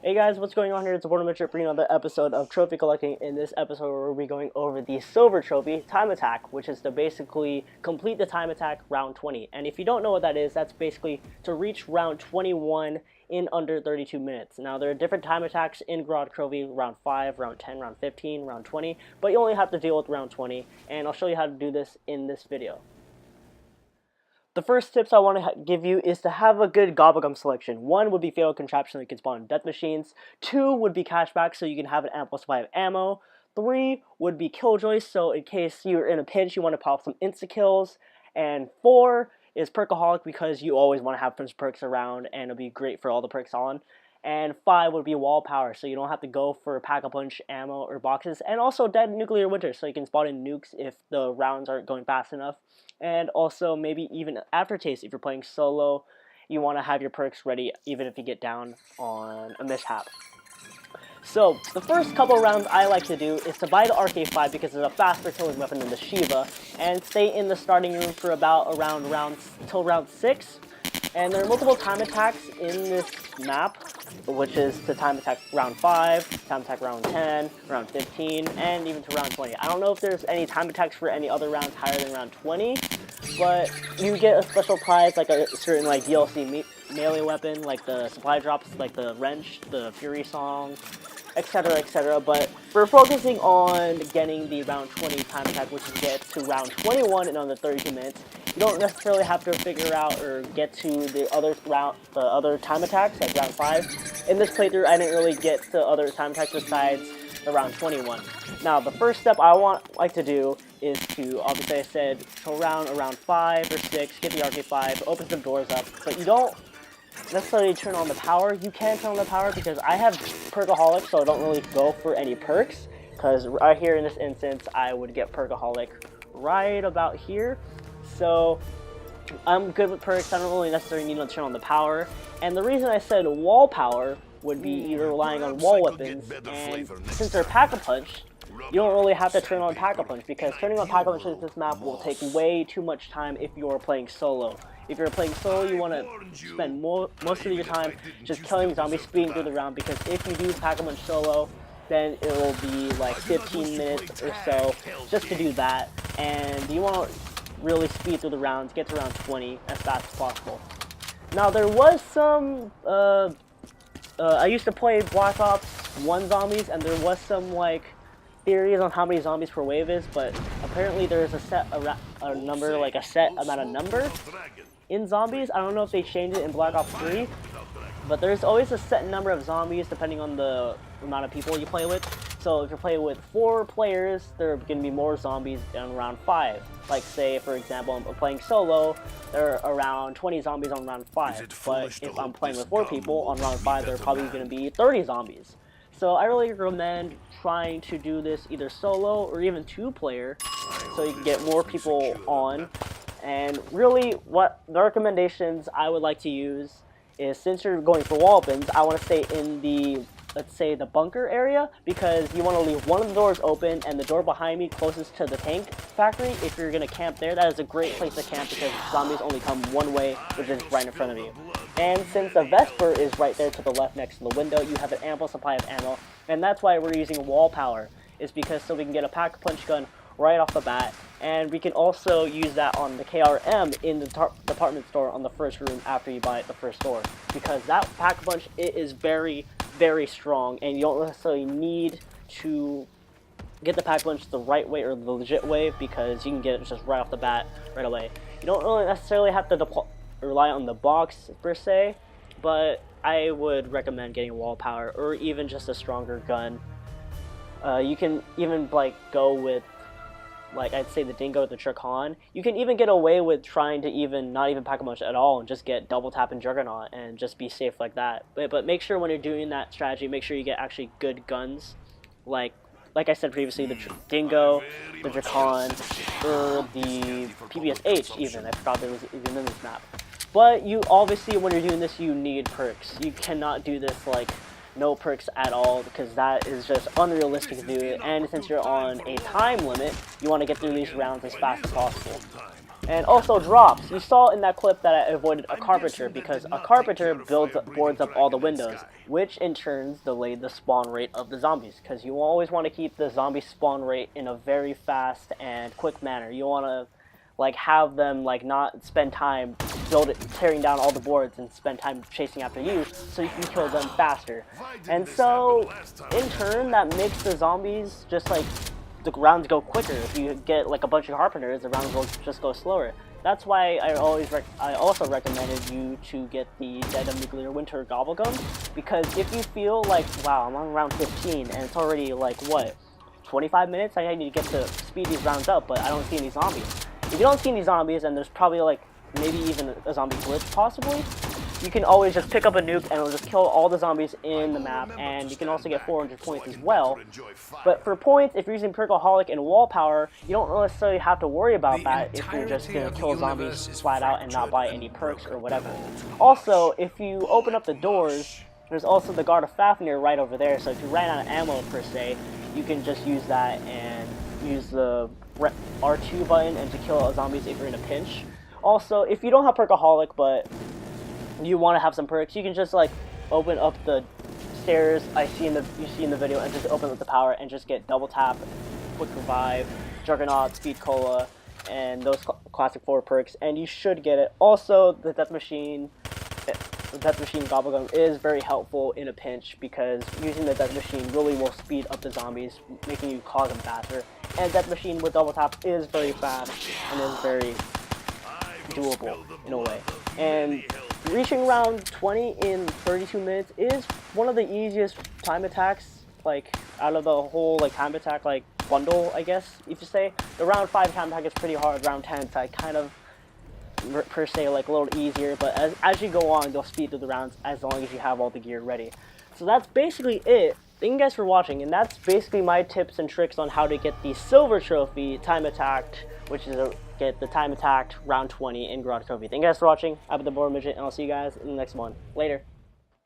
Hey guys, what's going on here? It's Midget bringing another episode of Trophy Collecting. In this episode, we'll be going over the Silver Trophy, Time Attack, which is to basically complete the Time Attack round 20. And if you don't know what that is, that's basically to reach round 21 in under 32 minutes. Now, there are different time attacks in Gorod Krovi, round 5, round 10, round 15, round 20, but you only have to deal with round 20, and I'll show you how to do this in this video. The first tips I want to give you is to have a good Gobblegum selection. 1 would be Fatal Contraption so you can spawn death machines. 2 would be Cashback so you can have an ample supply of ammo. 3 would be Killjoy so in case you're in a pinch you want to pop some insta-kills. And 4 is Perkaholic because you always want to have some perks around and it'll be great for all the perks on. And 5 would be Wall Power, so you don't have to go for Pack-a-Punch, ammo, or boxes. And also Dead Nuclear Winter, so you can spawn in nukes if the rounds aren't going fast enough. And also maybe even Aftertaste if you're playing solo, you want to have your perks ready even if you get down on a mishap. So, the first couple rounds I like to do is to buy the RK5 because it's a faster killing weapon than the Shiva, and stay in the starting room for about till round 6. And there are multiple time attacks in this map, which is to time attack round 5, time attack round 10, round 15, and even to round 20. I don't know if there's any time attacks for any other rounds higher than round 20, but you get a special prize like a certain like DLC melee weapon, like the supply drops, like the wrench, the Fury Song, etc, etc. But we're focusing on getting the round 20 time attack, which is get to round 21 in under 32 minutes. You don't necessarily have to figure out or get to the other time attacks like round 5. In this playthrough, I didn't really get to other time attacks besides the round 21. Now, the first step I like to do is to, obviously I said, go around 5 or 6, get the RK5, open some doors up, but you don't necessarily turn on the power. You can turn on the power because I have Perkaholic, so I don't really go for any perks, because right here in this instance, I would get Perkaholic right about here. So I'm good with perks. I don't really necessarily need to turn on the power. And the reason I said wall power would be either relying on wall weapons, and since they're Pack-a-Punch, you don't really have to turn on Pack-a-Punch because turning on Pack-a-Punch in this map will take way too much time if you're playing solo. If you're playing solo, you want to spend most of your time just killing zombies, speeding through the round, because if you do Pack-a-Punch solo, then it will be like 15 minutes or so just to do that, and you want to really speed through the rounds, get to round 20 as fast as possible. Now there was some, I used to play Black Ops 1 zombies, and there was some like theories on how many zombies per wave is, but apparently there is a set number, like a set amount of number in zombies. I don't know if they changed it in Black Ops 3, but there's always a set number of zombies depending on the amount of people you play with. So if you're playing with 4 players, there are going to be more zombies in round 5. Like say, for example, I'm playing solo, there are around 20 zombies on round 5. But if I'm playing with 4 people, on round 5 there are probably going to be 30 zombies. So I really recommend trying to do this either solo or even 2-player, so you can get more people on. And really, what the recommendations I would like to use is, since you're going for wall weapons, I want to stay in the, let's say, the bunker area, because you want to leave one of the doors open, and the door behind me closest to the tank factory, if you're going to camp there, that is a great place to camp because zombies only come one way, which is right in front of you. And since the Vesper is right there to the left next to the window, you have an ample supply of ammo, and that's why we're using wall power, is because so we can get a Pack-a-Punch gun right off the bat, and we can also use that on the KRM in the department store on the first room after you buy it the first door, because that Pack-a-Punch, it is very, very strong, and you don't necessarily need to get the Pack-a-Punch the right way or the legit way, because you can get it just right off the bat right away. You don't really necessarily have to rely on the box per se, but I would recommend getting wall power or even just a stronger gun. You can even like go with, like I'd say, the Dingo or the Trickon. You can even get away with trying to not even pack a punch at all and just get double tap and Juggernaut and just be safe like that. But make sure when you're doing that strategy, make sure you get actually good guns, like I said previously, the Dingo, the Trickon, or the PPSH even. I forgot there was even in this map. But you obviously, when you're doing this, you need perks. You cannot do this like no perks at all, because that is just unrealistic to do. And since you're on a time limit, you want to get through these rounds as fast as possible. And also drops. You saw in that clip that I avoided a carpenter because a carpenter boards up all the windows, which in turn delayed the spawn rate of the zombies, because you always want to keep the zombie spawn rate in a very fast and quick manner. You want to like have them like not spend time tearing down all the boards and spend time chasing after you, so you can kill them faster. And so in turn that makes the zombies just like the rounds go quicker. If you get like a bunch of carpenters, the rounds will just go slower. That's why I also recommended you to get the Dead of Nuclear Winter Gobblegum, because if you feel like, wow, I'm on round 15 and it's already like what, 25 minutes, I need to get to speed these rounds up, but I don't see any zombies. If you don't see any zombies, and there's probably like maybe even a zombie glitch possibly, you can always just pick up a nuke and it'll just kill all the zombies in the map, and you can also get 400 points as well. But for points, if you're using Perkaholic and Wall Power, you don't necessarily have to worry about that if you're just going to kill zombies flat out and not buy any perks or whatever. Also, if you open up the doors, there's also the Guard of Fafnir right over there, so if you ran out of ammo per se, you can just use that and use the R2 button and to kill zombies if you're in a pinch. Also, if you don't have Perkaholic but you want to have some perks, you can just like open up the stairs you see in the video and just open up the power and just get double tap, quick revive, Juggernaut, speed cola, and those classic 4 perks, and you should get it. Also, the Death Machine Gobblegum is very helpful in a pinch, because using the Death Machine really will speed up the zombies, making you cause them faster. And Death Machine with double tap is very fast and is very doable in a way. And reaching round 20 in 32 minutes is one of the easiest time attacks, like out of the whole like time attack like bundle, I guess if you say. The round 5 time attack is pretty hard. Round 10 is like kind of per se like a little easier, but as you go on, they'll speed through the rounds as long as you have all the gear ready. So that's basically it. Thank you guys for watching, and that's basically my tips and tricks on how to get the silver trophy time attacked, which is get the time attacked round 20 in Gorod Krovi. Thank you guys for watching. I've been the Bored Midget, and I'll see you guys in the next one. Later.